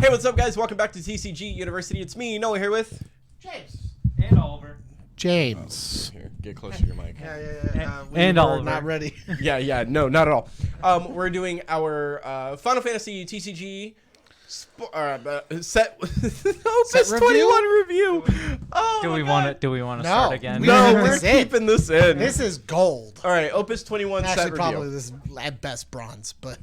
Hey, what's up, guys? Welcome back to TCG University. It's me, Noah, here with James and Oliver. James. Here, get close to your mic. And Oliver. Not ready. Yeah, no, not at all. We're doing our Final Fantasy TCG set Opus 21 review. Oh, Do we want to start again? No, we're This is it. keeping this in. This is gold. All right, Opus 21 set Actually, review. probably this is at best bronze, but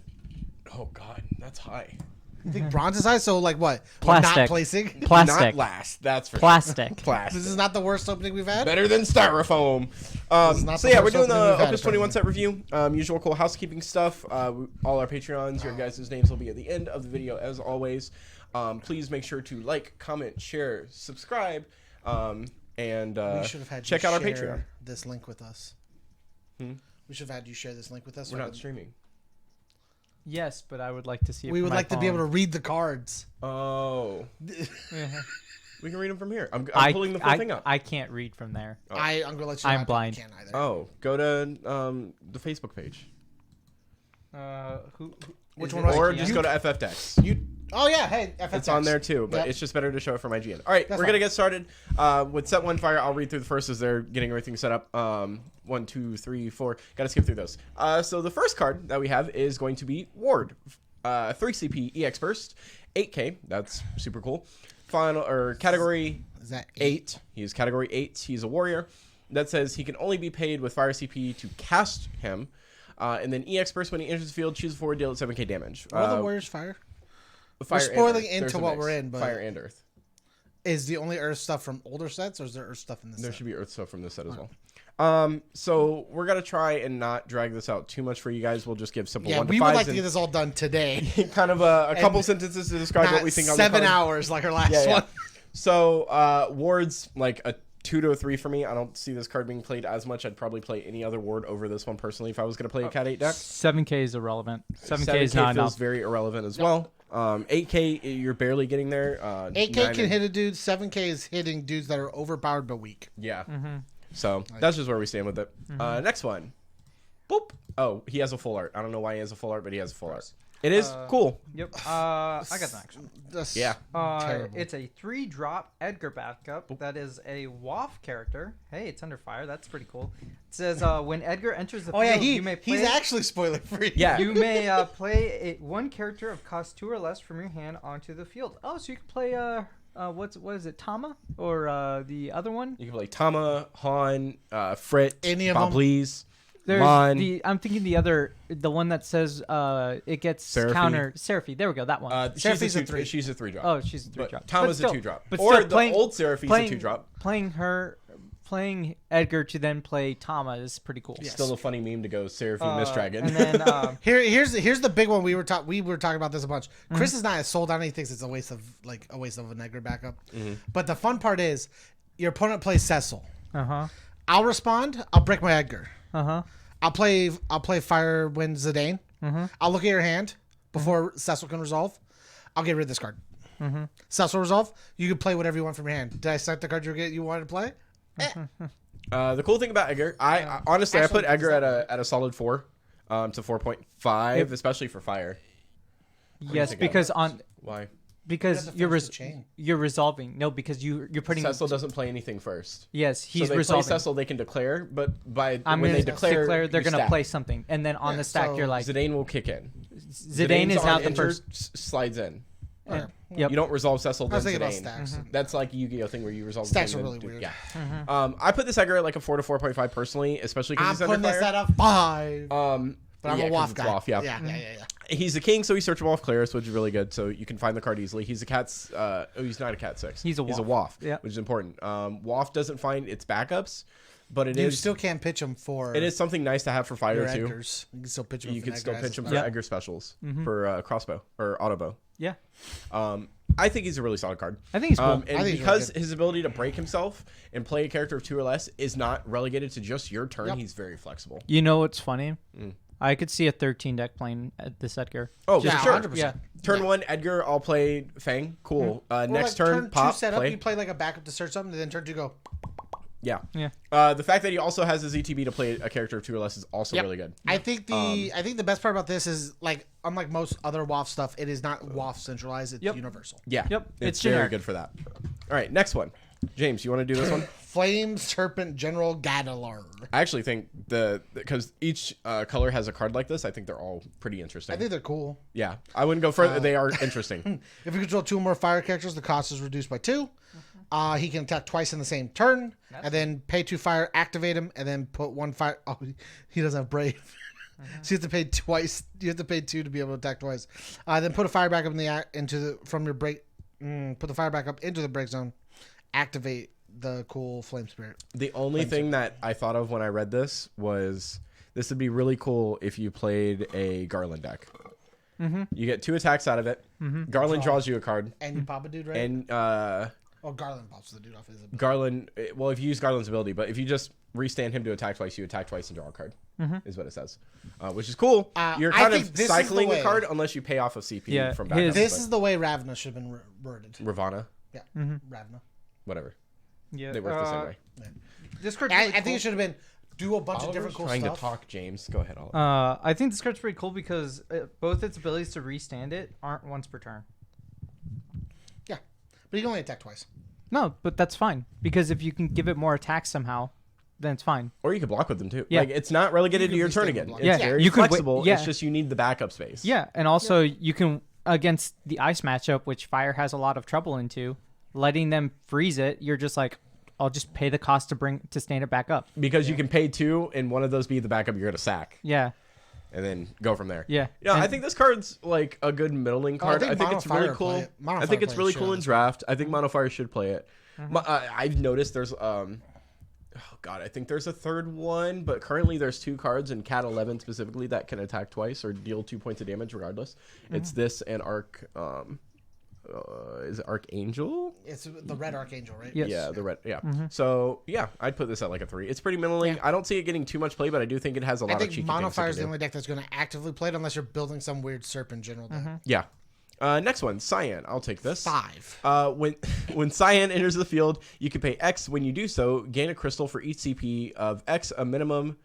Oh God, that's high. you think bronze is high? So like what? We're Plastic. not placing. Not Plastic. last. That's for Plastic. Sure. Plastic. This is not the worst opening we've had. Better than styrofoam. not So the yeah, we're worst doing opening the we've had, Opus 21 apparently. set review. Usual cool housekeeping stuff. All our Patreons, your guys' names will be at the end of the video as always. Please make sure to like, comment, share, subscribe, and We should have had check you out our share Patreon. this link with us. We should have had you share this link with us. We're not streaming. Yes, but I would like to see it. We from would my like to be able to phone. read the cards. Oh, Yeah. we can read them from here. I'm I, pulling the full thing up. I can't read from there. I'm gonna let you. I'm know, I blind. Can't either. Oh, go to the Facebook page. Which is one it was it? Or IGN? just go to FFTCG. You. Oh yeah. Hey, FFTCG. It's on there too, but Yep. it's just better to show it from IGN. All right, That's we're going to fine. get started with set one fire. I'll read through the first as they're getting everything set up. 1, 2, 3, 4. Got to skip through those. So the first card that we have is going to be Ward. 3 CP EX Burst. 8K. That's super cool. Final or category Is that 8. He's category 8. He's a warrior. That says he can only be paid with fire CP to cast him. And then EX Burst, when he enters the field, choose a forward, deal at 7k damage. What are the warriors fire? Fire and spoiling Earth. into There's a what mix. we're in, but- Fire and Earth. Is the only Earth stuff from older sets, or is there Earth stuff in this There set? should be Earth stuff from this set as well. So we're gonna try and not drag this out too much for you guys. We'll just give simple Yeah, 1 to we would 5s like to get this all done today. and kind of a couple sentences to describe what Not we think on 7 the card. hours like our last Yeah. one. So Ward's like a 2 to a 3 for me. I don't see this card being played as much. I'd probably play any other Ward over this one personally if I was gonna play a Cat 8 deck. 7K is irrelevant. 7K is not feels enough. very irrelevant as well. 8K, you're barely getting there. 8K 9 can hit a dude. 7K is hitting dudes that are overpowered but weak. Yeah. So that's just where we stand with it. Next one. Boop. Oh, he has a full art. I don't know why he has a full art, but he has a full art. It is cool. Yep. I got the next one. That's Yeah. terrible. It's a 3-drop Edgar backup. That is a WAF character. Hey, it's under fire. That's pretty cool. It says when Edgar enters the Oh field, yeah, you may play. he's actually spoiler free. Yeah. You may play one character of cost 2 or less from your hand onto the field. Oh, so you can play what is it, Tama or the other one? You can play Tama, Han, Frit, Any of Bob them? Please, There's Mon. I'm thinking the one that says it gets Seraphy. counter Seraphy. There we go, that one. She's a a 3. three. She's a 3-drop. Oh, she's a But 3-drop. Tama's But a still- 2-drop. but Or still, the old Seraphy's a 2-drop. Playing Edgar to then play Tama is pretty cool. Yes. Still a funny meme to go Seraphim Mist Dragon. And then Here's the big one. We were talking about this a bunch. Chris is not as sold on it. He thinks it's a waste of an Edgar backup. But the fun part is your opponent plays Cecil. I'll respond. I'll break my Edgar. I'll play Firewind Zidane. I'll look at your hand before Cecil can resolve. I'll get rid of this card. Cecil resolve. You can play whatever you want from your hand. Did I select the card you wanted to play? The cool thing about Edgar, I honestly I put Edgar at a solid 4 to 4.5, especially for fire. Yes, think because Why? because have to you're finish the chain. you're resolving. No, because you're putting Cecil doesn't play anything first. Yes, he's so they resolving. play Cecil, they can declare, but when I'm they gonna declare, they're you gonna stack. play something, and then on Yeah, the stack so you're like Zidane will kick in. Zidane is Zidane's not on the injured, first. slides in. Yeah. Yep. You don't resolve Cecil, I then was thinking about Zidane. stacks. That's like a Yu-Gi-Oh thing where you resolve Stacks the thing are and really weird. Yeah. I put this Edgar at like a 4 to 4.5 personally, especially because I'm he's under putting this fire. at a 5. But I'm a WAF guy. WAF, yeah. Yeah. He's a king, so he's searchable off Claris, which is really good. So you can find the card easily. He's a cat's. He's not a cat 6. He's a He's a WAF. WAF, Yeah. which is important. WAF doesn't find its backups, but it You is still can't pitch them for it is something nice to have for fire your too. Edgars. You can still pitch them. You can still pitch him for Yeah. Edgar specials for crossbow or autobow. Yeah, I think he's a really solid card. I think he's cool. And I think he's because really his ability to break himself and play a character of 2 or less is not relegated to just your turn, Yep. he's very flexible. You know what's funny? I could see a 13 deck playing at this Edgar. Oh, Yeah, for sure. 100%. Yeah. Turn 1, Edgar, I'll play Fang. Cool. Or Next like turn, pop, two set up, play. you play like a backup to search something, and then turn 2 go. Yeah. Yeah. The fact that he also has his ETB to play a character of 2 or less is also Yep. really good. I think the best part about this is like unlike most other WAF stuff, it is not WAF centralized. It's universal. Yeah. Yep, It's it's very generic. good for that. All right, next one. James, you want to do this one? Flame Serpent General Gadalar. I actually think because each color has a card like this, I think they're all pretty interesting. I think they're cool. Yeah, I wouldn't go further. They are interesting. If you control 2 or more fire characters, the cost is reduced by 2. He can attack twice in the same turn, and then pay 2 fire, activate him, and then put 1 fire. Oh, he doesn't have brave, so you have to pay twice. You have to pay 2 to be able to attack twice. Then put a fire back up from your break. Put the fire back up into the break zone. Activate the cool Flame Spirit. The only thing that I thought of when I read this was this would be really cool if you played a Garland deck. You get 2 attacks out of it. Garland draws you a card, And you pop a dude, right? and Garland pops the dude off his ability. Garland. Well, if you use Garland's ability, but if you just restand him to attack twice, you attack twice and draw a card. Is what it says, which is cool. You're I kind think of this is the cycling a way- card unless you pay off of CP Yeah, from backup. This is the way Ravna should have been worded. Ravana, Yeah, Ravna. whatever. Yeah. They work the same way. This card's I really think cool. it should have been do a bunch of Oliver's different cool trying stuff. to talk, James. Go ahead, Oliver. I think this card's pretty cool because both its abilities to restand it aren't once per turn. Yeah, but you can only attack twice. No, but that's fine because if you can give it more attacks somehow, then it's fine. Or you could block with them too. Yeah. Like it's not relegated You to your could turn be stable again. block. It's Yeah, very you could flexible. yeah. It's just you need the backup space. Yeah, and also you can against the ice matchup, which fire has a lot of trouble into, letting them freeze it. You're just like, I'll just pay the cost to stand it back up. Because you can pay 2 and one of those be the backup you're gonna sack. Yeah, And then go from there. yeah. Yeah, I And- think this card's like a good middling card. I think it's Mono really Fire cool. play it. Mono I Fire think it's play really the cool shit in out draft. I think Mono Fire should play it. I've noticed there's oh god, I think there's a third one, but currently there's 2 cards in Cat 11 specifically that can attack twice or deal 2 points of damage regardless. It's this and Arc. Is it Archangel? It's the red Archangel, right? Yes. Yeah, the red. Yeah. So yeah, I'd put this at like a 3. It's pretty middling. I don't see it getting too much play, but I do think it has a lot I of think cheeky Mono things. Fire it is can the do. only deck that's going to actively play it unless you're building some weird Serpent General deck. Yeah. Next one, Cyan. I'll take this. 5. When Cyan enters the field, you can pay X. When you do so, gain a crystal for each CP of X. A minimum,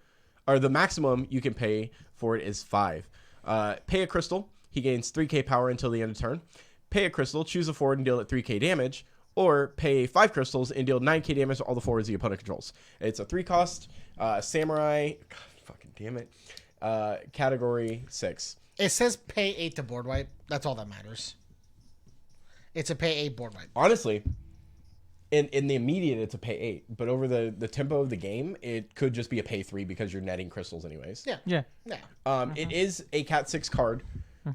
or the maximum you can pay for it is 5. Pay a crystal. He gains 3k power until the end of turn. Pay a crystal, choose a forward and deal it 3k damage, or pay 5 crystals and deal 9k damage to all the forwards the opponent controls. It's a 3 cost, Samurai, God, fucking damn it, category 6. It says pay 8 to board wipe. That's all that matters. It's a pay 8 board wipe. Honestly, in the immediate, it's a pay 8, but over the tempo of the game, it could just be a pay 3 because you're netting crystals anyways. Yeah. Yeah. Yeah. It is a Cat 6 card.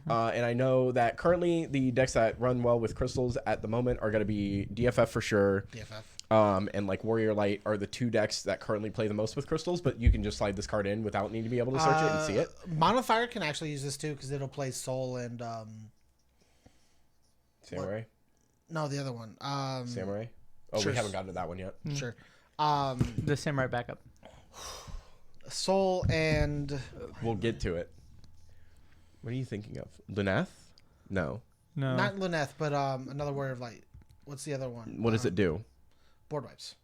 And I know that currently the decks that run well with crystals at the moment are going to be DFF for sure. DFF. And like Warrior Light are the 2 decks that currently play the most with crystals, but you can just slide this card in without needing to be able to search it and see it. Mono Fire can actually use this too because it'll play Soul and Samurai? no, the other one. Samurai? Oh, sure. we haven't gotten to that one yet. Sure. The samurai backup. Soul and We'll get to it. What are you thinking of? Luneth? No. No. not Luneth, but another Warrior of Light. What's the other one? What does it do? Board wipes.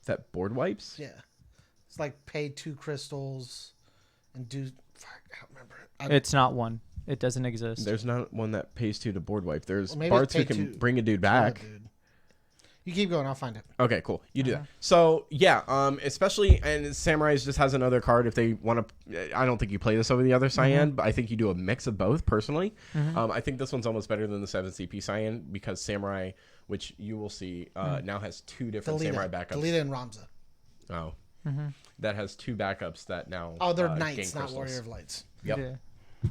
Is that board wipes? Yeah. It's like pay 2 crystals and do. Fuck, I don't remember it. It's not one. It doesn't exist. There's not one that pays 2 to board wipe. There's Well, maybe bards it's who pay can 2. bring a dude back. Dude. You keep going. I'll find it. Okay, cool. You do that. So yeah, especially and Samurais just has another card if they want to. I don't think you play this over the other Cyan, but I think you do a mix of both. Personally, I think this one's almost better than the 7 CP Cyan because Samurai, which you will see, now has 2 different Samurai backups. Delita and Ramza. Oh, that has 2 backups that now. Oh, they're gain knights, not crystals. Warrior of Lights. Yep. Yeah.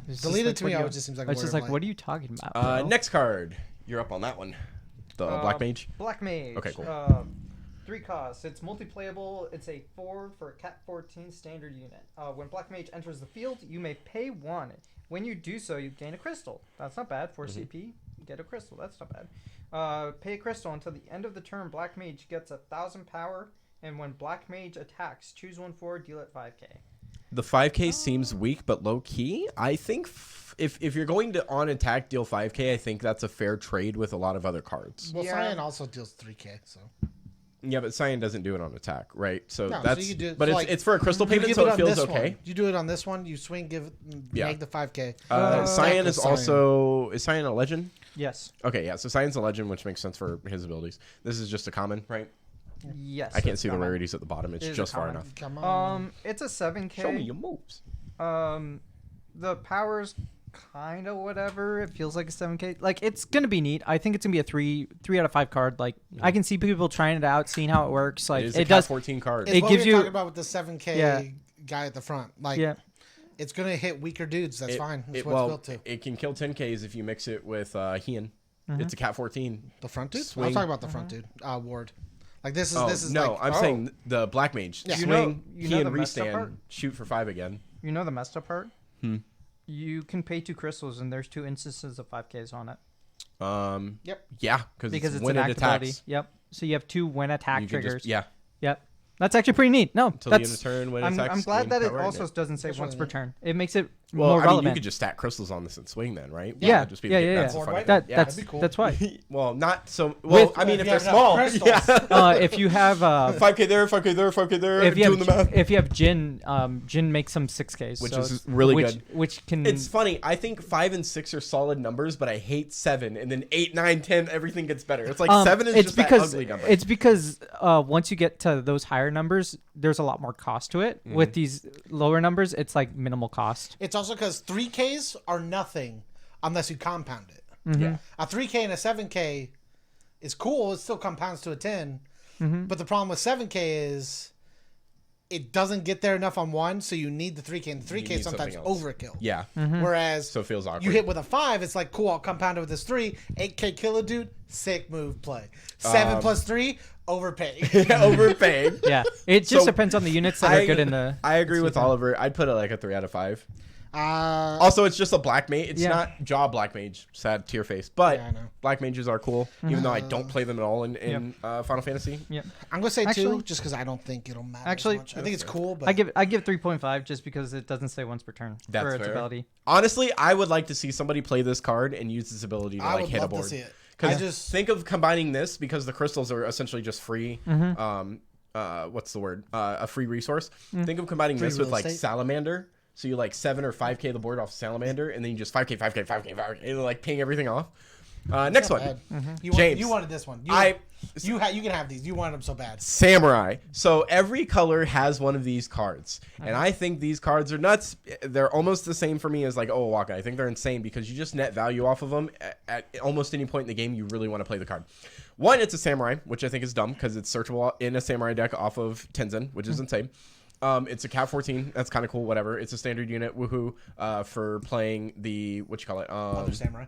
It's just Delita like, to what me do you- always just seems like a It's just Warrior like, of what Light. are you talking about? bro? Next card. You're up on that one. The Black Mage. Black Mage. Okay, cool. 3 costs. It's multiplayable. It's a 4 for a Cat 14 standard unit. When Black Mage enters the field, you may pay 1. When you do so, you gain a crystal. That's not bad. 4 CP, get a crystal. That's not bad. Pay a crystal until the end of the turn. Black Mage gets 1,000 power, and when Black Mage attacks, choose 1 forward, deal it 5k. The 5k seems weak, but low key. I think if you're going to on attack deal 5k, I think that's a fair trade with a lot of other cards. Well, Yeah. Cyan also deals 3k, so. Yeah, but Cyan doesn't do it on attack, right? So No, so that's you could do it- but so, it's like, it's for a crystal You payment, give so it it on feels this okay. one. You do it on this one. You swing, make the 5K. Cyan is Cyan. also is Cyan a legend? Yes. Okay, yeah. So Cyan's a legend, which makes sense for his abilities. This is just a common, right? Yes. I can't it's see the common. rarities at the bottom. It's It is just a far common. enough. Come on. It's a 7K. Show me your moves. The power's kind of whatever. It feels like a 7K. Like, it's gonna be neat. I think it's gonna be a 3 out of 5 card. Like, I can see people trying it out, seeing how it works. Like, It is it a does. 14 card. It's it what gives we were you- talking about with the 7K Yeah. guy at the front. Like, Yeah. it's gonna hit weaker dudes. That's fine. That's what well, it's built to. it can kill 10Ks if you mix it with Hien. It's a cat 14. The front dude. Swing. I'm talking about the front dude. Ward. Like this is Oh, this is no, like, I'm oh. saying the black mage. Yeah. Swing, You know Hien the messed up restand, part? shoot for 5 again. You know the messed up part? You can pay 2 crystals, and there's 2 instances of 5Ks on it. Yep. Yeah, Because because it's when an it act ability. attacks, Yep. So you have 2 when attack you can triggers. just Yep. That's actually pretty neat. No, until the end of that's. turn when it I'm attacks. glad gain that it power also and doesn't say That's once really per neat. turn. It makes it Well, more I mean, relevant. you could just stack crystals on this and swing then, right? Yeah. That'd just be Yeah, the, yeah, that's yeah. the funny That- thing. that's that'd be cool. that's why. Well, not so. Well, With- I mean, if you they're have enough small, crystals. yeah. If you have 5K there, 5K there, 5K there. if I'm you doing the math. have Jin, Jin makes some 6Ks, Which so is it's- really which, good. Which can It's funny. I think 5 and 6 are solid numbers, but I hate 7. And then 8, 9, 10, everything gets better. It's like 7 is it's just because that ugly number. it's because once you get to those higher numbers, there's a lot more cost to it. With these lower numbers, it's like minimal cost. It's also because 3Ks are nothing unless you compound it. Yeah. A 3K and a 7K is cool. It still compounds to a 10. But the problem with 7K is it doesn't get there enough on one, so you need the 3K. And the 3K need is sometimes something else. overkill. Yeah. Whereas So it feels awkward. you hit with a 5, it's like, cool, I'll compound it with this 3. 8K kill a dude, sick move play. 7 plus 3, overpay. Overpaying. Yeah, it just So, depends on the units that are good in the. I agree with Oliver. I'd put it like a 3 out of 5. Uh, Also, it's just a black mage. It's Yeah. not jaw black mage. Sad tear face. But Yeah, I know. black mages are cool, even though I don't play them at all in Final Fantasy. Yep. I'm going to say 2, Actually- just because I don't think it'll matter Actually, as much. I think it's cool, but I give 3.5 just because it doesn't say once per turn That's for its fair. ability. Honestly, I would like to see somebody play this card and use this ability to I like would hit a love to board. see it. Because I just- think of combining this because the crystals are essentially just free. What's the word? A free resource. Think of combining Free this with real like estate. Salamander. So you like 7 or 5K the board off Salamander, and then you just 5K, 5K, 5K, 5K, and like ping everything off. Next one. Bad. James. You wanted this one. You can have these. You wanted them so bad. Samurai. So every color has one of these cards. And I think these cards are nuts. They're almost the same for me as like Owawaka. I think they're insane because you just net value off of them at almost any point in the game you really want to play the card. One, it's a Samurai, which I think is dumb because it's searchable in a Samurai deck off of Tenzin, which is insane. It's a Cat 14. That's kind of cool. Whatever. It's a standard unit. Woohoo! For playing the what you call it? Other samurai.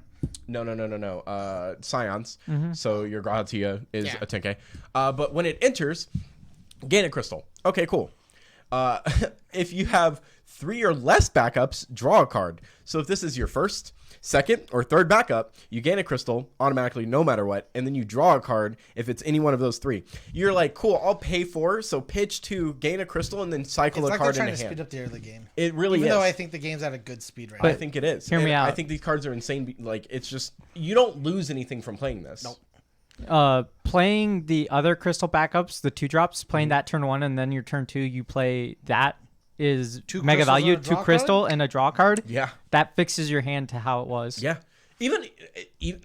No. Scions. So your Grahatia is Yeah. a 10K. But when it enters, gain a crystal. Okay, cool. If you have 3 or less backups, draw a card. So if this is your first, second, or third backup, you gain a crystal automatically no matter what, and then you draw a card if it's any one of those 3. You're like, cool, I'll pay 4, so pitch 2, gain a crystal, and then cycle It's a like they're card trying into to hand. speed up the early game. It really Even is. though I think the game's at a good speed right I now. think it is. Hear me And I out. think these cards are insane. Like, it's just, you don't lose anything from playing this. Nope. Playing the other crystal backups, the 2-drops, playing that turn 1, and then your turn 2, you play that is 2 mega crystals value, and a 2 draw crystal card? and a draw card. Yeah. That fixes your hand to how it was. Yeah. Even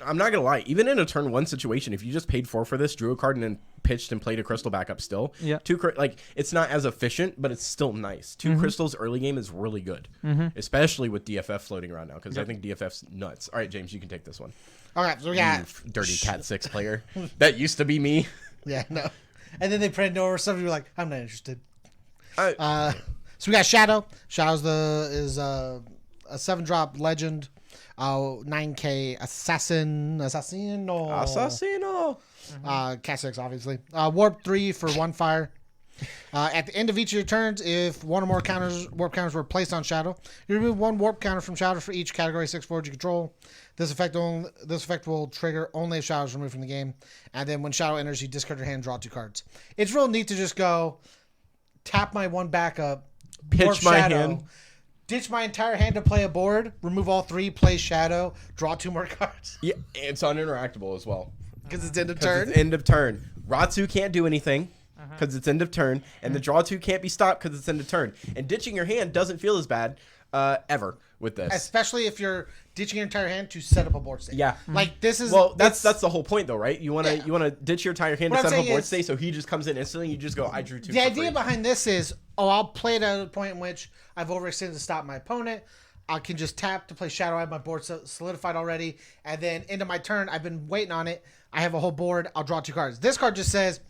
I'm not gonna lie. Even in a turn 1 situation, if you just paid 4 for this, drew a card, and then pitched and played a crystal backup, still, Yeah. 2 like it's not as efficient, but it's still nice. 2 crystals early game is really good, especially with DFF floating around now because I think DFF's nuts. All right, James, you can take this one. Okay, so we You got dirty Cat 6 player. That used to be me. yeah, no. And then they printed over something. You're like, I'm not interested. I- So we got Shadow. Shadow's a 7-drop legend. 9K Assassino. Cat 6, obviously. Warp 3 for 1 fire. At the end of each of your turns, if one or more warp counters were placed on Shadow, you remove 1 warp counter from Shadow for each category 6 forward you control. This effect will trigger only if Shadow is removed from the game. And then when Shadow enters, you discard your hand, draw 2 cards. It's real neat to just go tap my 1 backup, Pitch warp my Shadow, hand. ditch my entire hand to play a board, remove all 3, play Shadow, draw 2 more cards Yeah, it's uninteractable as well. because it's end of 'Cause turn. it's end of turn. Ratsu can't do anything because it's end of turn, and the draw 2 can't be stopped because it's end of turn. And ditching your hand doesn't feel as bad ever with this. Especially if you're ditching your entire hand to set up a board state. Yeah. Like this is that's the whole point though, right? You wanna ditch your entire hand What to I'm set up a saying board is- state, so he just comes in instantly. You just go, I drew 2. the for idea free. behind this is, I'll play it at a point in which I've overextended to stop my opponent. I can just tap to play Shadow. I have my board solidified already, and then into my turn, I've been waiting on it. I have a whole board. I'll draw 2 cards. This card just says,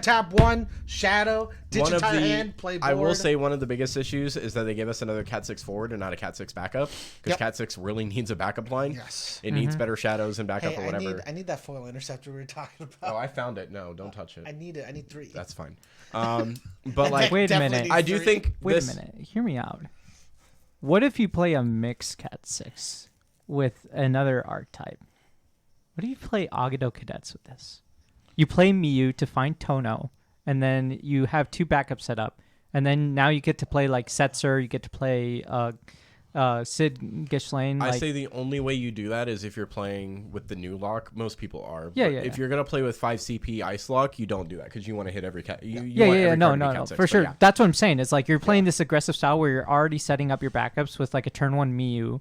tap 1, Shadow, ditch entire hand, play board. I will say one of the biggest issues is that they give us another Cat 6 forward and not a Cat 6 backup, because Cat 6 really needs a backup line. Yes. It needs better shadows and backup Hey, or whatever. I need that foil interceptor we were talking about. Oh, I found it. No, don't touch it. I need it. I need 3. That's fine. But like, Wait a Definitely minute. need I do 3. think Wait this, a minute. Hear me out. What if you play a mixed Cat 6 with another archetype? What if you play Agado Cadets with this? You play Miyu to find Tono, and then you have 2 backups set up, and then now you get to play like Setzer, you get to play Sid Gishlane. I like, say the only way you do that is if you're playing with the new lock. Most people are. Yeah, But yeah, If yeah. you're gonna play with 5 CP ice lock, you don't do that because you want to hit every cat. You want yeah, every no, card to be no, Cat no, 6, for but sure. yeah. That's what I'm saying. It's like you're playing this aggressive style where you're already setting up your backups with like a turn 1 Miyu,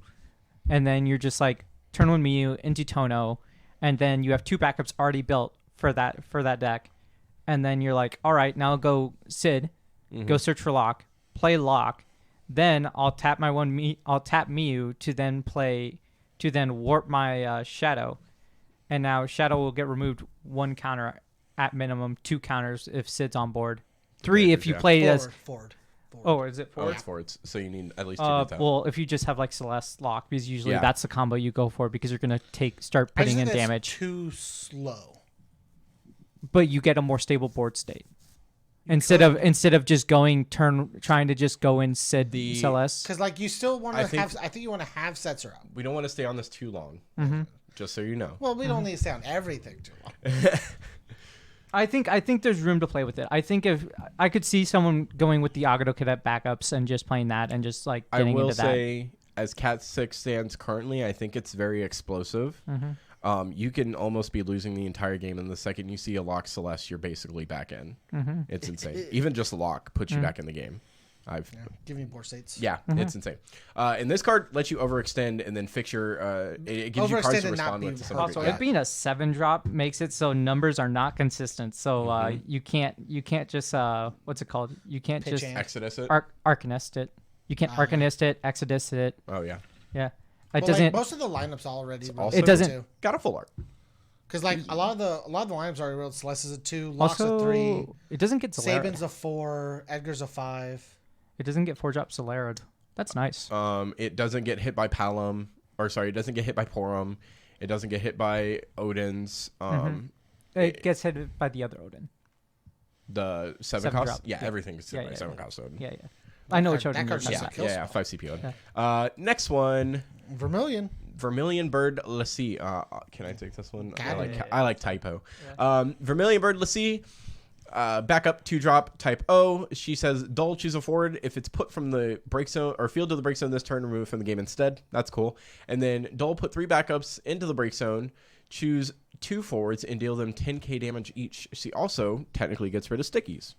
and then you're just like turn 1 Miyu into Tono, and then you have 2 backups already built for that deck, and then you're like, all right, now go Sid, go search for lock, play lock, then I'll tap my I'll tap Miyu to then warp my Shadow, and now Shadow will get removed 1 counter at minimum, 2 counters if Sid's on board, 3 if you yeah. play as. Forward. Oh, is it Oh, 4? it's forwards. So you need at least 2 to tap. Well, if you just have like Celeste lock, because usually Yeah. that's the combo you go for because you're gonna start I just putting in think that's damage, too slow. but you get a more stable board state instead of just trying to just go in Sid Celeste. Because like you still want to I think- have. I think you want to have Setzer out. We don't want to stay on this too long. Just so you know. Well, we don't need to stay on everything too long. I think there's room to play with it. I think if I could see someone going with the Agado Cadet backups and just playing that and just like I getting will into that. say, as Cat 6 stands currently, I think it's very explosive. You can almost be losing the entire game, and the second you see a lock Celeste, you're basically back in. It's insane. Even just a lock puts you back in the game. Give me board states. Yeah, it's insane. And this card lets you overextend and then fix your. It gives you cards Overextend to and not respond be with. To some hurt. degree. Also, Yeah. it being a 7-drop makes it so numbers are not consistent. So you can't just what's it called? You can't Pitch just in. Exodus it. Arcanist it. You can't Arcanist it, Exodus it. Oh yeah. Yeah, it Well, like, doesn't. most of the lineups already. also- It doesn't- Got a full art. Because like a lot of the lineups already wrote Celeste is a 2, Locke's a 3, Also, it doesn't get Solera. Saban's a 4, Edgar's a 5. It doesn't get 4-drop Solera. That's nice. It doesn't get hit by Palom, or sorry, it doesn't get hit by Porum. It doesn't get hit by Odin's. It gets hit by the other Odin. The 7 7 cost. drop. Yeah, Yeah. everything is hit Yeah, by yeah, 7 yeah. cost Odin. Yeah, yeah. I know which That Odin you're card talking just about. kills 5 CP Odin. Next one. Vermilion. Vermilion Bird Lassie. Can I take this one? God, I like typo. Vermilion Bird Lassie. Backup 2-drop type O. She says Dole, choose a forward. If it's put from the break zone or field to the break zone this turn, remove it from the game instead. That's cool. And then Dole, put 3 backups into the break zone. Choose 2 forwards and deal them 10k damage each. She also technically gets rid of stickies.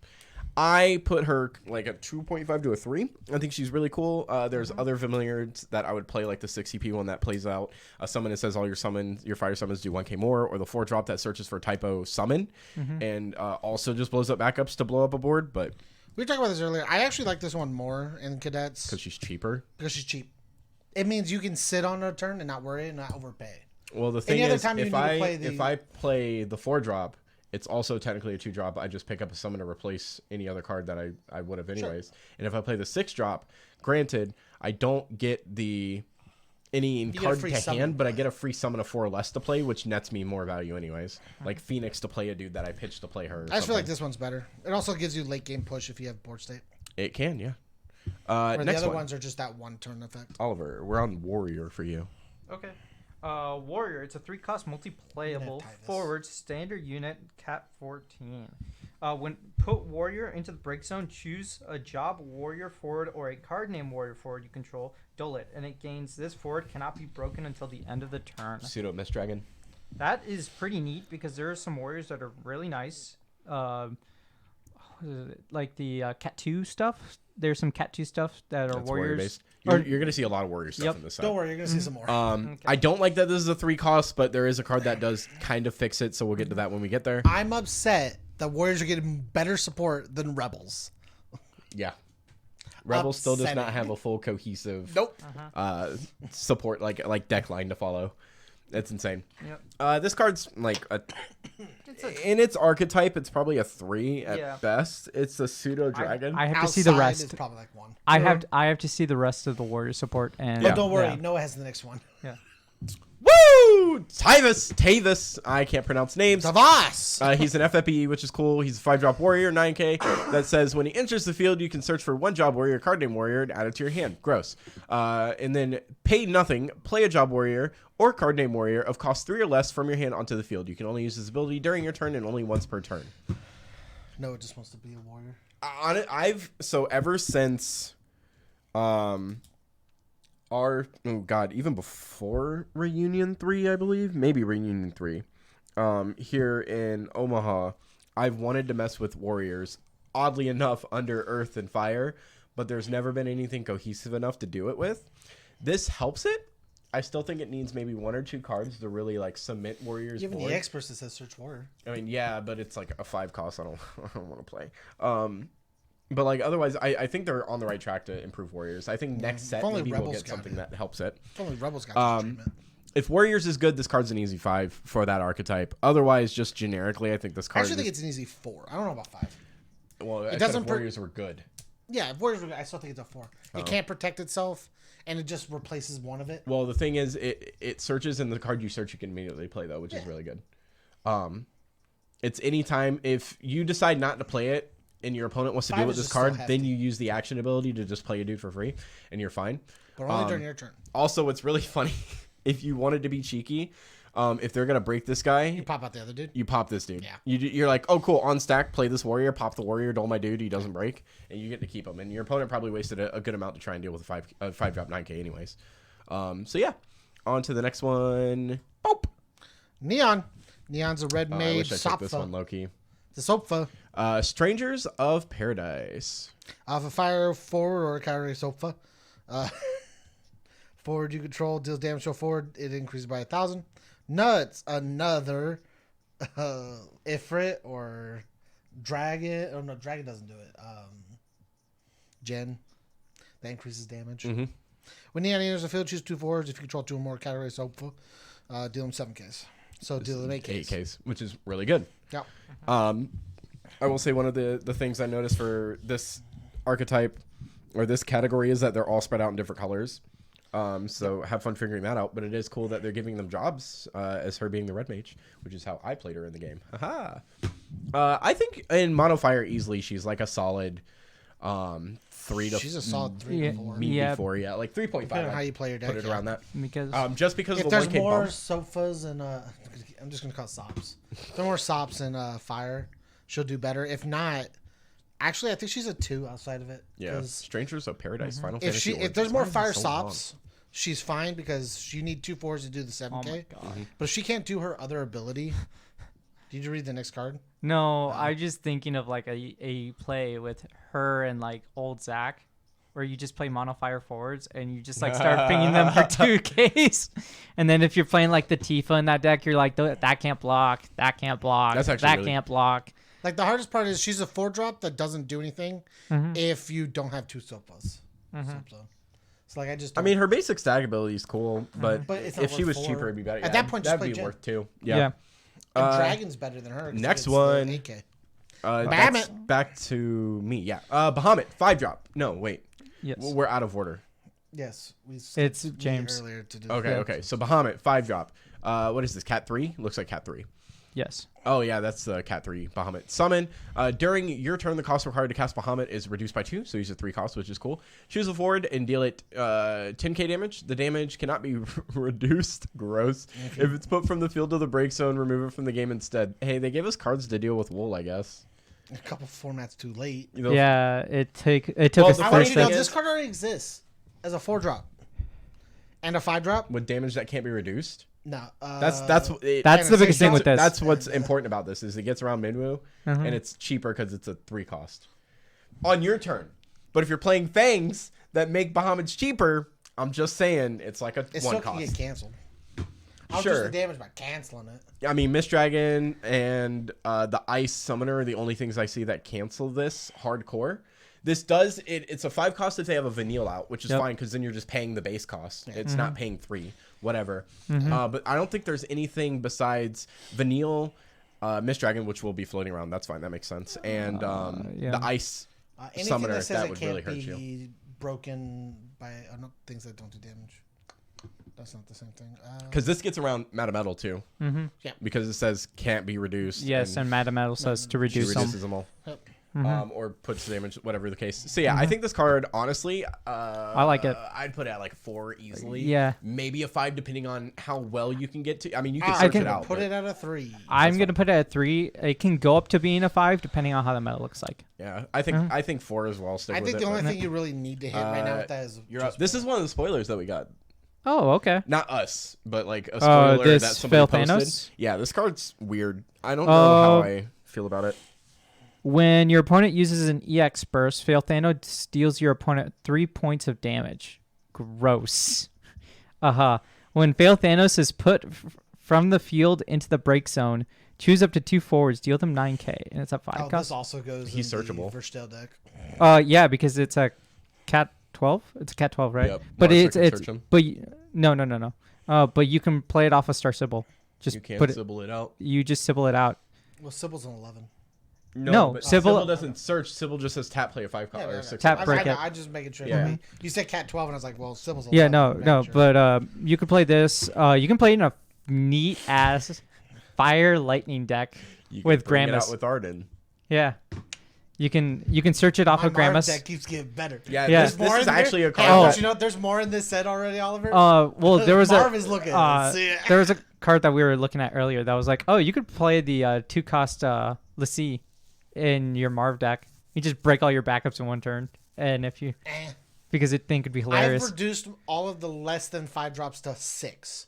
I put her like a 2.5 to a 3. I think she's really cool. There's other familiars that I would play, like the 6 CP one that plays out a summon that says all your fire summons do 1k more, or the 4-drop that searches for typo summon and also just blows up backups to blow up a board, but We were talking about this earlier. I actually like this one more in Cadets because she's cheaper. because she's cheap. It means you can sit on a turn and not worry and not overpay. Well, the thing Any other is, time you if need to I play the- if I play the 4-drop, it's also technically a 2-drop. I just pick up a summon to replace any other card that I would have anyways. And if I play the 6-drop, granted, I don't get any get a card free to summon. hand, but I get a free summon of 4 or less to play, which nets me more value anyways. Like Phoenix to play a dude that I pitched to play her. Or I just feel like something. this one's better. It also gives you late game push if you have board state. It can, yeah. Where the Next other one, ones are just that one turn effect. Oliver. We're on Warrior for you. Okay. Warrior. It's a 3-cost multi-playable Yeah, Titus. forward standard unit. Cat 14. When put Warrior into the break zone, choose a job Warrior forward or a card name Warrior forward you control. Duel it, and it gains this forward cannot be broken until the end of the turn. Pseudo Mist Dragon. That is pretty neat because there are some Warriors that are really nice. what is it? Like the Cat 2 stuff. There's some Cat 2 stuff that are That's warriors. based. Or- You're going to see a lot of warrior stuff Yep. in this set. Don't worry, you're gonna see some more. I don't like that this is a 3 cost, but there is a card that does kind of fix it, so we'll get to that when we get there. I'm upset that Warriors are getting better support than Rebels. Yeah. Rebels still does not Upsetting. have a full cohesive Nope. support like deck line to follow. That's insane. Yep. This card's like in its archetype, it's probably a 3 at best. It's a pseudo dragon. I have to Outside see the rest. is probably like 1. I have to see the rest of the warrior support. And But don't worry, yeah. Noah has the next one. Yeah. Woo! Tavis. I can't pronounce names. Tavas! He's an FFE, which is cool. He's a 5-drop warrior, 9k. That says when he enters the field, you can search for one job warrior, card name warrior, and add it to your hand. Gross. And then pay nothing, play a job warrior or card name warrior of cost 3 or less from your hand onto the field. You can only use this ability during your turn and only once per turn. Noah just wants to be a warrior. Ever since even before Reunion 3, I believe, maybe Reunion 3, here in Omaha, I've wanted to mess with warriors, oddly enough, under earth and fire, but there's never been anything cohesive enough to do it with. This helps it. I still think it needs maybe 1 or 2 cards to really like cement warriors Given board. the experts that says search warrior. I mean, yeah, but it's like a 5 cost. I don't want to play. But like otherwise, I think they're on the right track to improve warriors. I think next set only maybe we'll Rebels get got something it. that helps it. If only Rebels got this treatment. If warriors is good, this card's an easy 5 for that archetype. Otherwise, just generically, I think this I card. actually think it's an easy 4. I don't know about 5. it doesn't if warriors were good. Yeah, if Warriors were good, I still think it's a 4. It can't protect itself, and it just replaces one of it. Well, the thing is, it searches, and the card you search, you can immediately play though, which is really good. It's anytime if you decide not to play it, and your opponent wants to 5 deal with is this just so card, hefty. then you use the action ability to just play a dude for free, and you're fine. But only during your turn. Also, it's really funny if you wanted to be cheeky. If they're gonna break this guy, You pop out the other dude. you pop this dude. Yeah. You're like, oh cool, on stack, play this warrior, pop the warrior, duel my dude, he doesn't break, and you get to keep him. And your opponent probably wasted a good amount to try and deal with a 5-drop 9k anyways. So yeah, on to the next one. Boop. Neon. Neon's a red I mage wish I took this one Sopfa. low key. The Sopfa. Strangers of Paradise. Of a fire forward or a carry Sopfa. Forward you control deals damage to a forward. It increases by 1,000. Nuts. Another Ifrit or Dragon. Oh no, Dragon doesn't do it. Gen. That increases damage. Mm-hmm. When Neon enters the field, choose 2 forwards. If you control 2 or more category Sopfa, deal them 7Ks. So deal them 8Ks. 8Ks, which is really good. Yeah. I will say one of the things I noticed for this archetype or this category is that they're all spread out in different colors. So have fun figuring that out. But it is cool that they're giving them jobs as her being the red mage, which is how I played her in the game. Haha. I think in Mono Fire easily she's like a solid 3 to She's a solid 3 Yeah. to 4. maybe Yeah. 4, yeah, like 3.5. Depending on how you play your deck. Put it around that. Because Just because If of the there's 1K more bump. sofas and I'm just gonna call it sops. If there are more sops and fire, she'll do better. If not, actually, I think she's a 2 outside of it. Yeah, 'cause Strangers of Paradise. Final If Fantasy. if there's more Why is it fire so sops, she's fine because you need 2 4s to do the 7K. oh my god. But if she can't do her other ability, did you read the next card? No, I'm just thinking of like a play with her and like old Zach, where you just play mono fire forwards and you just like start pinging them for 2Ks. And then if you're playing like the Tifa in that deck, you're like, that can't block, that can't block, That's actually that really- can't block. Like the hardest part is she's a 4-drop that doesn't do anything if you don't have 2 sopas. So like I just I don't- mean, her basic stack ability is cool, but, But it's not if she worth was 4. cheaper, it'd be better. At that point, just that'd play be Jen. worth 2. Yeah. Yeah. and Dragon's better than her. 'cause next it's the one. 8K. That's back to me. Yeah. Bahamut, 5-drop. No, wait. Yes. We're out of order. Yes, It's skipped me James. earlier to do. Okay, okay. So Bahamut, 5-drop. What is this? Cat 3? Looks like Cat 3. Yes. Oh, yeah, that's the Cat 3 Bahamut. Summon. During your turn, the cost required to cast Bahamut is reduced by 2, so use a 3 cost, which is cool. Choose a forward and deal it 10k damage. The damage cannot be reduced. Gross. If it's put from the field to the break zone, remove it from the game instead. Hey, they gave us cards to deal with wool, I guess. A couple formats too late. You know, Yeah, it took Well, us the I the want first you to know thing step. this card already exists as a 4-drop and a 5-drop. with damage that can't be reduced. No. That's That's the Fantasy biggest thing Shop. with this. That's what's important about this is it gets around Minwu, Mhm. and it's cheaper because it's a 3 cost on your turn. But if you're playing Fangs that make Bahamut's cheaper, I'm just saying it's like a It 1 still can get cost. canceled. I'll Sure. do the damage by canceling it. I mean, Mist Dragon and the Ice Summoner are the only things I see that cancel this hardcore. This does it. It's a 5 cost if they have a Vanille out, which is Yep. fine because then you're just paying the base cost. It's not paying 3, whatever. Mm-hmm. But I don't think there's anything besides Vanille, Mist Dragon, which will be floating around. That's fine. That makes sense. And yeah. the Ice Anything Summoner, that says that it would can't really hurt be you. broken by things that don't do damage. That's not the same thing. Because this gets around Metal too. Mm-hmm. Because it says can't be reduced. Yes, and Metal says to she reduce them. reduces them all. Yep. Or puts damage, whatever the case. So yeah, I think this card, honestly, I like it. I'd put it at like a 4 easily. Yeah. Maybe a 5 depending on how well you can get to. I mean, you can I search can it out. put but it at a 3. I'm gonna put it at 3. It can go up to being a 5 depending on how the metal looks like. Yeah, I think 4 as well. Stick I with think it, the only but- thing you really need to hit right now with that is You're just up. This is one of the spoilers that we got. Oh, okay. Not us, but like a spoiler this that somebody Phil posted. Thanos? Yeah, this card's weird. I don't know how Oh. I feel about it. When your opponent uses an EX burst, Fail Thanos deals your opponent 3 points of damage. Gross. When Fail Thanos is put from the field into the break zone, choose up to 2 forwards, deal them 9k, and it's a 5 this cost. also goes He's in searchable. the Verstale deck. Yeah, because it's a Cat 12. It's a Cat 12, right? Yep, But Marsa it's can it's search 'em. but no. But you can play it off a Star Sybil. Just You can't put it. Sybil it out. You just Sybil it out. Well, Sybil's an 11. No, but Sybil- Sybil doesn't search. Sybil just says tap play a 5 Yeah, or yeah, 6. Tap I, break I, it. I just making sure. Yeah. You said Cat 12, and I was like, well, Sybil's 11. Yeah, I'm no, making sure. but you can play this. You can play in a neat ass fire lightning deck You can with bring it Gramus. out with Arden. Yeah, you can search it off My of Marv Gramus. deck keeps getting better. Yeah, Yeah. this is in actually there? a card. Hey, Oh. don't you know there's more in this set already, Oliver? Well, there was Marv a is looking. Let's see it. there was a card that we were looking at earlier that was like, oh, you could play the 2 cost Lassie in your Marv deck. You just break all your backups in one turn, and if you Eh. because it think it'd be I've hilarious. reduced all of the less than 5 drops to 6.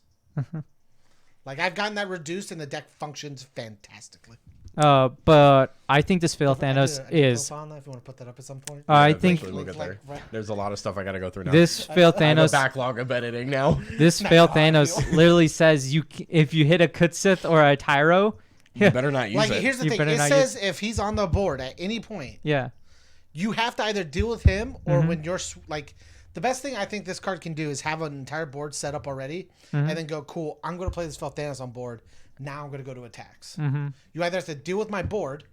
Like, I've gotten that reduced, and the deck functions fantastically. But I think this Fail I Thanos did a is. profile on that if you want to put that up at some point. I Yeah, think eventually we'll get Like, there. right- There's a lot of stuff I got to go through now. this Fail I have a Thanos. backlog of editing now. This Not Fail how I Thanos feel. literally says if you hit a Kutsith or a Tyro, You better not use Like, it. here's the You thing. better It not says if he's on the board at any point, yeah, you have to either deal with him or Mm-hmm. when you're like the best thing I think this card can do is have an entire board set up already Mm-hmm. and then go, cool, I'm going to play this Felthanos on board. Now I'm going to go to attacks. Mm-hmm. You either have to deal with my board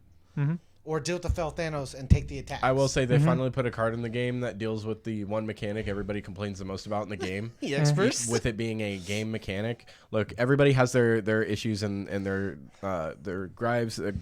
or deal with the Felthanos and take the attacks. I will say they finally put a card in the game that deals with the one mechanic everybody complains the most about in the game. EX first. With it being a game mechanic. Look, everybody has their issues and their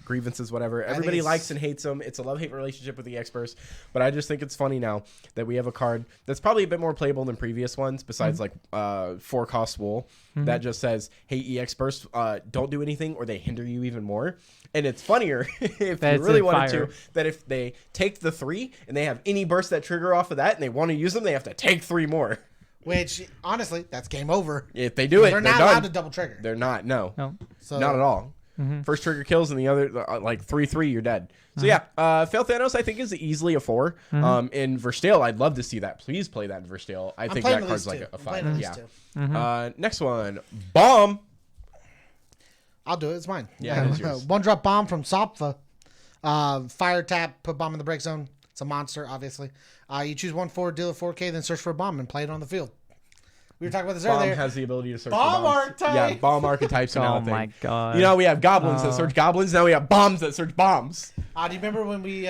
grievances, whatever. Everybody it's- likes and hates them. It's a love-hate relationship with the experts. But I just think it's funny now that we have a card that's probably a bit more playable than previous ones, besides like 4-cost Wool, that just says, hey, EX Burst, don't do anything or they hinder you even more. And it's funnier if That's you really in wanted fire. to, that if they take the 3 and they have any bursts that trigger off of that and they want to use them, they have to take 3 more. Which, honestly, that's game over. If they do it, They're they're not done. allowed to double trigger. They're not. No, no, So, not at all. First trigger kills and the other like 3/3, you're dead. So yeah, Fail Thanos I think is easily a 4. In Verstale, I'd love to see that. Please play that in Verstale. I think playing that at card's least like two. a I'm playing at 5. least Yeah. two. Next one, Bomb. I'll do it. It's mine. Yeah, it is yours. One drop bomb from Sopfa. Fire tap, put bomb in the break zone. It's a monster, obviously. You choose 1 forward, deal a 4K, then search for a bomb and play it on the field. We were talking about this Bomb earlier. has the ability to search Bomb for bombs. archetype! Yeah, bomb archetypes are now oh a thing. my god, You know, we have goblins that search goblins. Now we have bombs that search bombs. Do you remember when we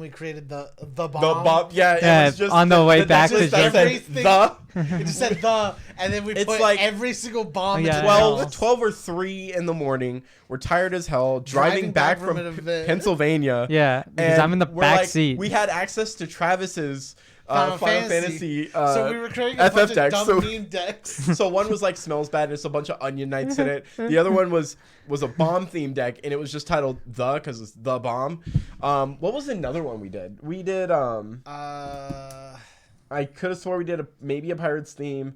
created the bomb? The bomb, yeah, Yeah, it was just on the way back just to that said everything. the It just said the, and then we It's put like- every single bomb. Yeah. into 12, the 12 or 3 in the morning. We're tired as hell, driving back from an event. Pennsylvania. yeah, because and I'm in the we're back like, seat. We had access to Travis's Final Final Fantasy. Fantasy. So we were creating a FF bunch decks, of dumb so- meme decks. So one was like smells bad, and it's a bunch of onion knights in it. The other one was a bomb themed deck, and it was just titled the because it's the bomb. What was another one we did? We did I could have swore we did maybe a pirates theme,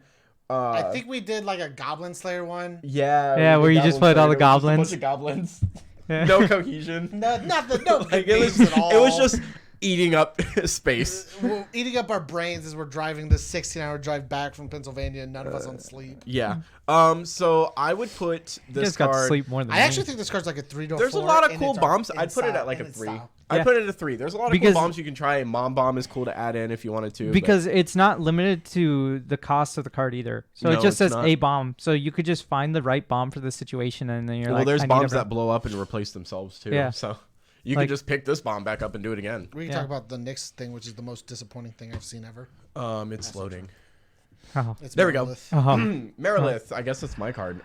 I think we did like a Goblin Slayer one. Yeah. Yeah, where you just put all the goblins. A bunch of goblins. Yeah. No cohesion. Nothing. No, Like, games at all. it was just eating up space. We're eating up our brains as we're driving this 16-hour drive back from Pennsylvania, and none of us on sleep. Yeah. So I would put You this just got to card. sleep more than I me. actually think this card's like a 3 to a 4. There's a lot of in cool its bombs. art- I'd put it style- at like a in its 3. style. I'd Yeah. put it at a 3. There's a lot of Because- cool bombs you can try. Mom bomb is cool to add in if you wanted to. because it's not limited to the cost of the card either. So No, it just it's says not. a bomb. So you could just find the right bomb for the situation, and then you're well, like, there's I need bombs a- that blow up and replace themselves too. Yeah. So you Like- can just pick this bomb back up and do it again. We can Yeah. talk about the next thing, which is the most disappointing thing I've seen ever. It's loading. Oh. It's There we go. Monolith. Merilith, I guess that's my card.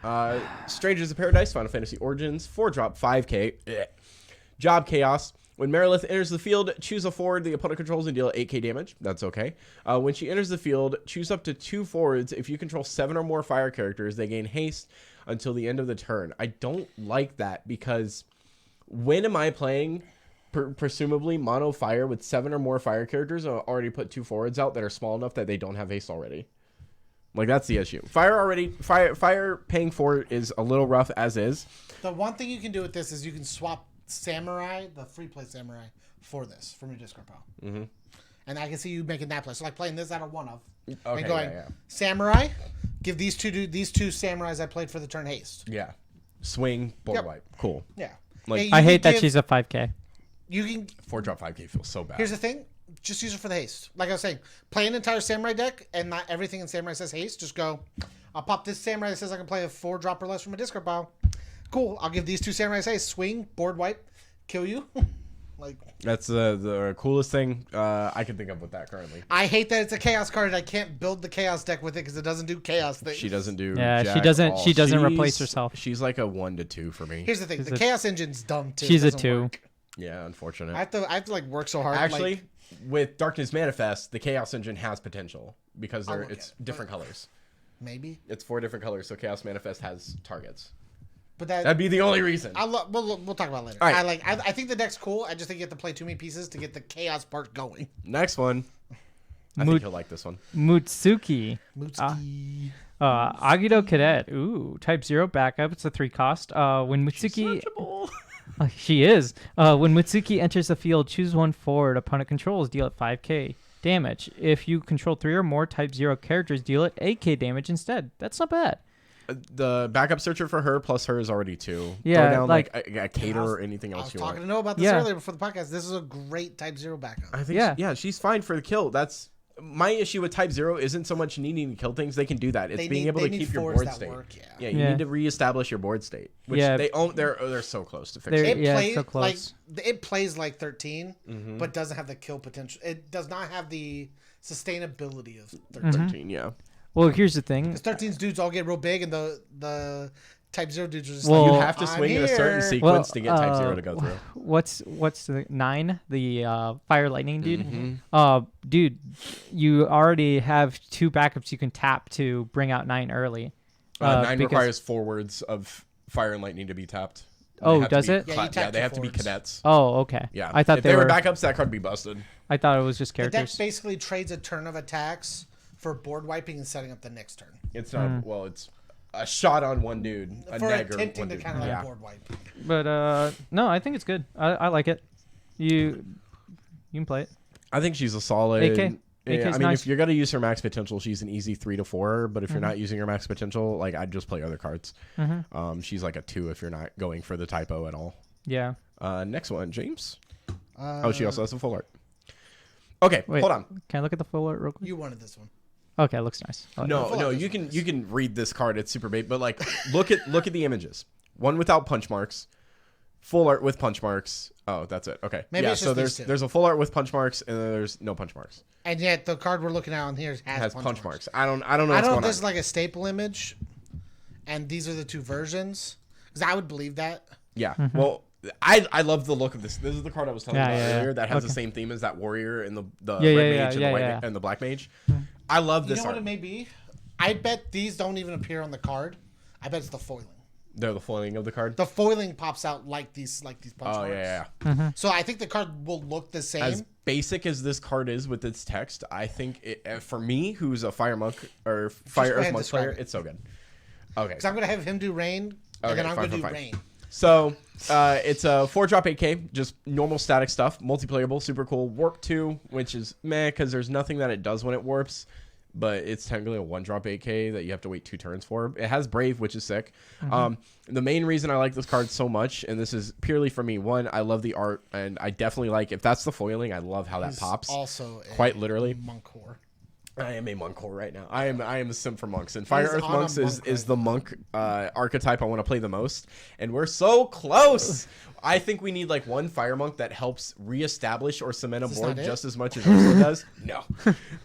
Strangers of Paradise, Final Fantasy Origins, 4-drop, 5k. Job Chaos. When Merilith enters the field, choose a forward the opponent controls and deal 8k damage. That's okay. When she enters the field, choose up to 2 forwards. If you control 7 or more fire characters, they gain haste until the end of the turn. I don't like that because when am I playing presumably mono fire with 7 or more fire characters? I already put 2 forwards out that are small enough that they don't have haste already. Like, that's the issue. Fire paying for it is a little rough as is. The one thing you can do with this is you can swap Samurai, the free play Samurai, for this from your discard pile. Mm-hmm. And I can see you making that play. So like playing this out of one of, and going Samurai, give these two Samurais I played for the turn haste. Yeah. Swing, board Yep. wipe. Cool. Yeah. Like- And you I can hate that give- she's a 5k. You can. 4-drop 5k feels so bad. Here's the thing. Just use it for the haste. Like I was saying, play an entire Samurai deck, and not everything in Samurai says haste. Just go, I'll pop this Samurai that says I can play a 4-drop or less from a discard pile. Cool. I'll give these 2 Samurais haste. Swing, board wipe, kill you. Like, That's the coolest thing I can think of with that currently. I hate that it's a chaos card and I can't build the chaos deck with it because it doesn't do chaos things. She doesn't do. Yeah, jack she doesn't- all. she doesn't She's- replace herself. She's like a 1 to 2 for me. Here's the thing: She's the a- chaos engine's dumb too. She's It a doesn't 2. work. Yeah, unfortunate. I have to like work so hard. Actually, like, with Darkness Manifest, the Chaos Engine has potential because I'll look it's at it, different but- colors. maybe, It's 4 different colors, so Chaos Manifest has targets. but that That'd be the only reason. we'll talk about it later. All right. I think the deck's cool. I just think you have to play too many pieces to get the chaos part going. Next one. I think you'll like this one. Mutsuki. Mutsuki. Agido Cadet. Ooh, type 0 backup. It's a 3 cost. When Mutsuki. She is. When Mutsuki enters the field, choose 1 forward. Opponent controls, deal it 5k damage. If you control 3 or more type 0 characters, deal it 8k damage instead. That's not bad. The backup searcher for her plus her is already 2. Yeah, Throw down like- a cater or anything I else was you talking want. to Noah about this Yeah. earlier before the podcast. This is a great type 0 backup. I think Yeah. she's fine for the kill. That's my issue with Type 0 isn't so much needing to kill things. They can do that. It's They being need- able they to need keep your forwards board that state. work, yeah. You Yeah. need to reestablish your board state, which Yeah. they're so close to fixing. They're- It Yeah, plays so close. like it plays like 13, Mm-hmm. but doesn't have the kill potential. It does not have the sustainability of 13. Mm-hmm. 13, yeah. Well, here's the thing. Because 13's dudes all get real big, and the type 0 dudes are just Well, like, You have to I'm swing in a certain here. sequence to get Type 0 to go through. What's the 9? The fire lightning dude. Mm-hmm. Dude, you already have 2 backups you can tap to bring out 9 early. 9 because- requires forwards of fire and lightning to be tapped. Oh, They have to does be it? Yeah, cla- you tap they two have to be forwards. cadets. Oh, okay. Yeah. I thought if they were. backups, that card would be busted. I thought it was just The deck characters. basically trades a turn of attacks for board wiping and setting up the next turn. It's not, well, it's a shot on one dude, a For neg or attempting one to dude. kind of like Yeah. board wipe. But no, I think it's good. I like it. You can play it. I think she's a solid. 8K. Yeah, 8K I 's mean, nice. if you're gonna use her max potential, she's an easy 3 to 4. But if you're not using her max potential, like I'd just play other cards. She's like a 2 if you're not going for the typo at all. Yeah. Next one, James. Uh, She also has a full art. Okay, Wait. hold on. Can I look at the full art real quick? You wanted this one. Okay, it looks nice. I like it. No, full no, art is you can nice. you can read this card. It's super bait, but like look at the images. One without punch marks, full art with punch marks. Oh, that's it. Okay. Maybe yeah, it's so just these two. there's a full art with punch marks and then there's no punch marks. And yet the card we're looking at on here It has, has punch marks. marks. I don't know I what's don't know if going this is on. like a staple image, and these are the 2 versions. Because I would believe that. Yeah. Well, I love the look of this. This is the card I was telling you Yeah, about yeah, yeah. earlier that has the Okay. same theme as that warrior and the Yeah, red yeah, mage and yeah, the white yeah. and the black mage. I love You this know what art. it may be? I bet these don't even appear on the card. I bet it's the foiling. They're the foiling of the card. The foiling pops out like these punch marks. Oh yeah. So I think the card will look the same. As basic as this card is with its text, I think for me, who's a fire monk or fire go earth ahead and monk describe player, it. it's so good. Okay. Because I'm gonna have him do rain, and then I'm gonna do rain. So it's a 4-drop 8K, just normal static stuff, multiplayable, super cool. Warp 2, which is meh because there's nothing that it does when it warps, but it's technically a 1-drop 8K that you have to wait 2 turns for. It has Brave, which is sick. The main reason I like this card so much, and this is purely for me, one, I love the art, and I definitely like, if that's the foiling, I love how that pops. Also, quite literally. monk whore. I am a monk whore right now. I am a simp for monks, and Fire Earth monks is the monk archetype I want to play the most, and we're so close. I think we need like one fire monk that helps reestablish or cement a board just as much as Ursula does. No,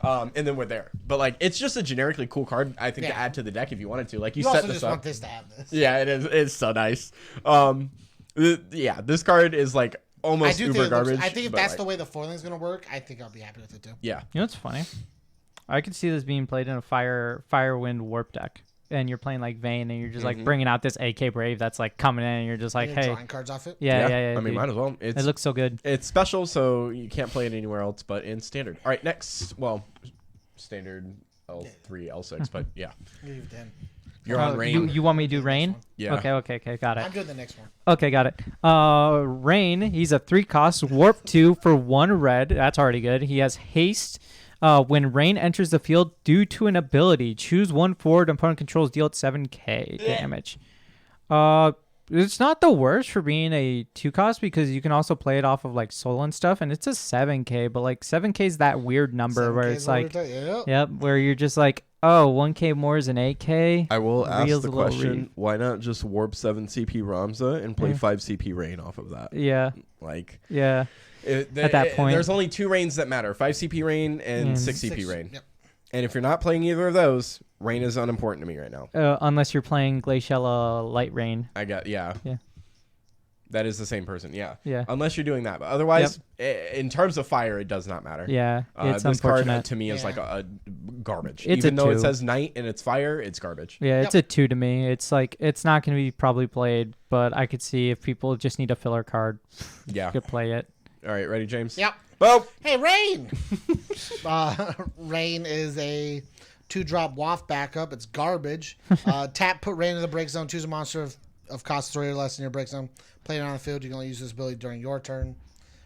and then we're there. But like, it's just a generically cool card. I think to add to the deck if you wanted to. Like you set also this just up. want this to have this. Yeah, it is. It's so nice. Yeah, this card is like almost uber garbage. I think if that's the way the foiling is gonna work, I think I'll be happy with it too. Yeah. You know what's funny? I could see this being played in a fire wind warp deck, and you're playing like Vayne, and you're just like bringing out this AK Brave that's like coming in, and you're just like, hey, drawing cards off it. Yeah. I mean, might as well. It looks so good. It's special, so you can't play it anywhere else but in standard. All right, next. Well, standard L3, L6, but yeah. You're on Rain. You want me to do Rain? Yeah. Okay, got it. I'm doing the next one. Okay, got it. Rain, he's a 3-cost, warp 2 for 1 red. That's already good. He has haste. When Rain enters the field due to an ability, choose 1 forward opponent controls, deal it 7k damage. It's not the worst for being a 2-cost because you can also play it off of like soul and stuff, and it's a 7k, but like 7k is that weird number where it's like, where you're just like, oh, 1k more is an 8k. I will ask the question, why not just warp 7 CP Ramza and play 5 CP Rain off of that? Yeah. Like, yeah. At that point, there's only 2 Rains that matter: 5 CP Rain and 6 CP Rain. Yep. And if you're not playing either of those, Rain is unimportant to me right now. Unless you're playing Glaciella Light Rain. Yeah. That is the same person. Yeah. Unless you're doing that, but otherwise, in terms of fire, it does not matter. Yeah. It's this unfortunate. card to me is like a garbage. It's Even though it 2. says night and it's fire, it's garbage. Yeah, it's a 2 to me. It's like it's not going to be probably played, but I could see if people just need a filler card, you could play it. All right, ready, James? Yep. Boom. Hey, Rain! Rain is a 2-drop waft backup. It's garbage. Tap, put Rain in the break zone. Choose a monster of cost 3 or less in your break zone. Play it on the field. You can only use this ability during your turn.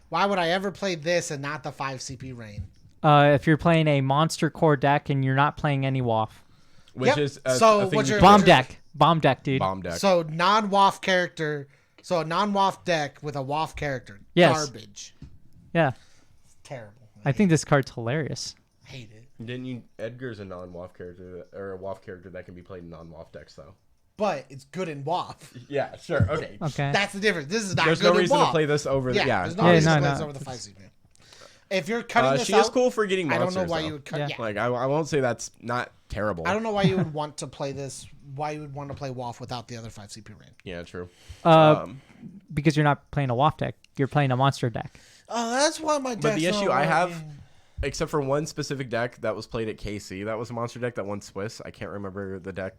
Why would I ever play this and not the 5 CP Rain? If you're playing a monster core deck and you're not playing any WAF. Which is Bomb deck, dude. Bomb deck. So non-WAF character. So a non-WAF deck with a WAF character. Yes. Garbage. Yeah. It's terrible. I think this card's hilarious. I hate it. Didn't you? Edgar's a non-WAF character, or a WAF character that can be played in non-WAF decks, though. But it's good in WAF. Yeah, sure. Okay. Okay. That's the difference. This is not There's good no reason in WAF. to play this over the... There's no reason to play this no. over the 5 CP. If you're cutting this she out... is cool for getting monsters, I don't know why though. you would cut... Yeah. Like, I won't say that's not terrible. I don't know why you would want to play this... Why you would want to play WAF without the other 5 CP Rain. Yeah, true. Because you're not playing a WAF deck. You're playing a monster deck. Oh, that's why my deck's But the issue not I have, working. except for one specific deck that was played at KC, that was a monster deck that won Swiss. I can't remember the deck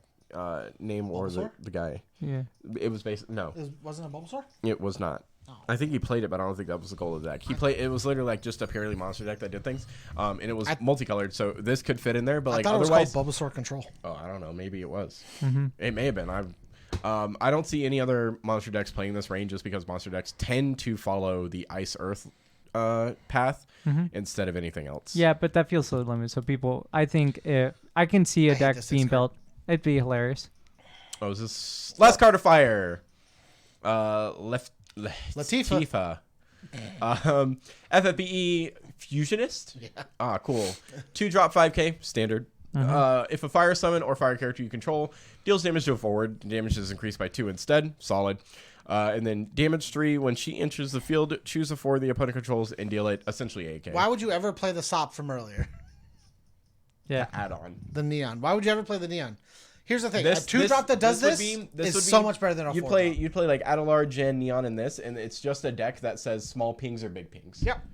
name or the guy. Yeah. It was basically... No. Wasn't it Bulbasaur? It was not. Oh. I think he played it, but I don't think that was the goal of the deck. He played. It was literally like just a purely monster deck that did things, and it was multicolored, so this could fit in there. But like I thought otherwise, it was called Bulbasaur Control. oh, I don't know. Maybe it was. Mm-hmm. It may have been. I don't see any other monster decks playing this range just because monster decks tend to follow the Ice Earth path instead of anything else. Yeah, but that feels so limited. So people, I think I can see a deck being built. It'd be hilarious. Oh, is this last card of fire? Latifa. FFBE Fusionist. Yeah. Ah, cool. 2-drop 5k standard. If a fire summon or fire character you control deals damage to a forward, damage is increased by 2 instead. Solid. And then damage 3 when she enters the field, choose a forward the opponent controls and deal it essentially 8k. Why would you ever play the SOP from earlier? Yeah. Add on. The Neon. Why would you ever play the Neon? Here's the thing. A 2-drop that does this is so much better than a 4-drop. You'd play like Adelar, Gen, Neon in this, and it's just a deck that says small pings or big pings. Yep.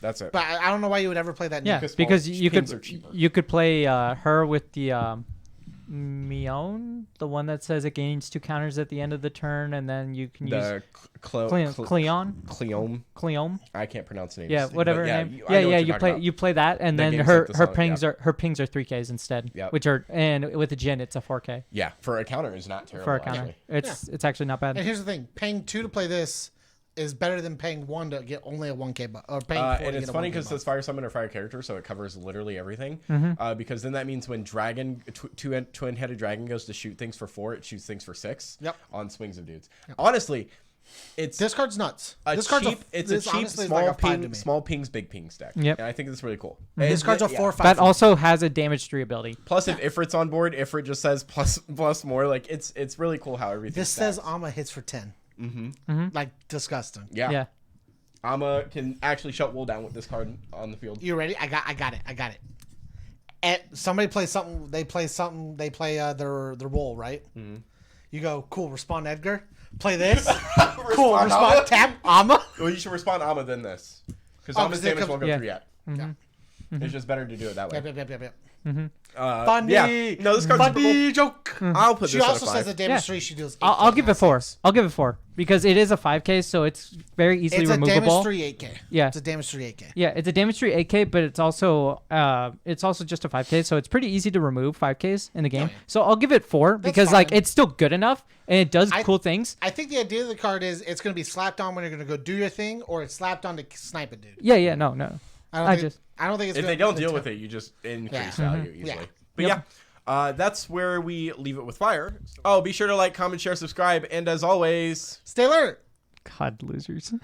That's it. But I don't know why you would ever play that. Yeah, Neon. because pings are cheaper. you could play her with the Mion, the one that says it gains 2 counters at the end of the turn, and then you can use The Cleon. Cleom. I can't pronounce the name. Yeah, whatever her name. I know what You you're talking about. you play that, and That then games her like the song, pings yeah. are 3Ks instead. Yep. Which are, and with a Jin it's a 4K Yeah, for a counter is not terrible. for a counter. Actually. It's actually not bad. And here's the thing: paying 2 to play this is better than paying 1 to get only a 1K buff. Or paying 4 And to it's get a funny 1K because buff. it's fire summon or fire character, so it covers literally everything. Because then that means when dragon twin-headed dragon goes to shoot things for 4, it shoots things for 6. Yep. On swings of dudes. Honestly, it's This card's nuts. a This card's cheap. It's a this cheap honestly is small like a 5 to ping, me. small pings, big pings deck. Yep. And I think that's really cool. This card's a 4 or 5. That also has a damage 3 ability. Plus, if Ifrit's on board, Ifrit just says plus more. Like it's really cool how everything. This says Ama hits for 10. Like disgusting. Yeah. Ama can actually shut Wool down with this card on the field. You ready? I got it. And somebody plays something. They play something. They play their Wool, right? You go cool. Respond Edgar. Play this. Cool. Respond Respond Ama? tap Ama. Well, you should respond Ama then this. Because Oh, Ama's 'cause it damage comes- won't go yeah. through yet. Yeah. It's just better to do it that way. Yep. Funny. Yeah. No, this card's super Funny cool. joke. I'll put She this also at a 5. says the damage Yeah. 3 she deals. I'll 8K, give it not 4. 6. I'll give it 4 because it is a 5K, so it's very easily It's a removable. damage 3 8K. Yeah. It's a damage 3 8K. Yeah, it's a damage 3 8K, but it's also just a 5K, so it's pretty easy to remove 5Ks in the game. Oh, yeah. So I'll give it 4 because like fine. it's still good enough and it does cool things. I think the idea of the card is it's going to be slapped on when you're going to go do your thing, or it's slapped on to snipe a dude. Yeah, no. I don't think it's If gonna, they don't deal with it, you just increase value easily. Yeah. But yeah, that's where we leave it with fire. Oh, be sure to like, comment, share, subscribe, and as always, stay alert. God, losers.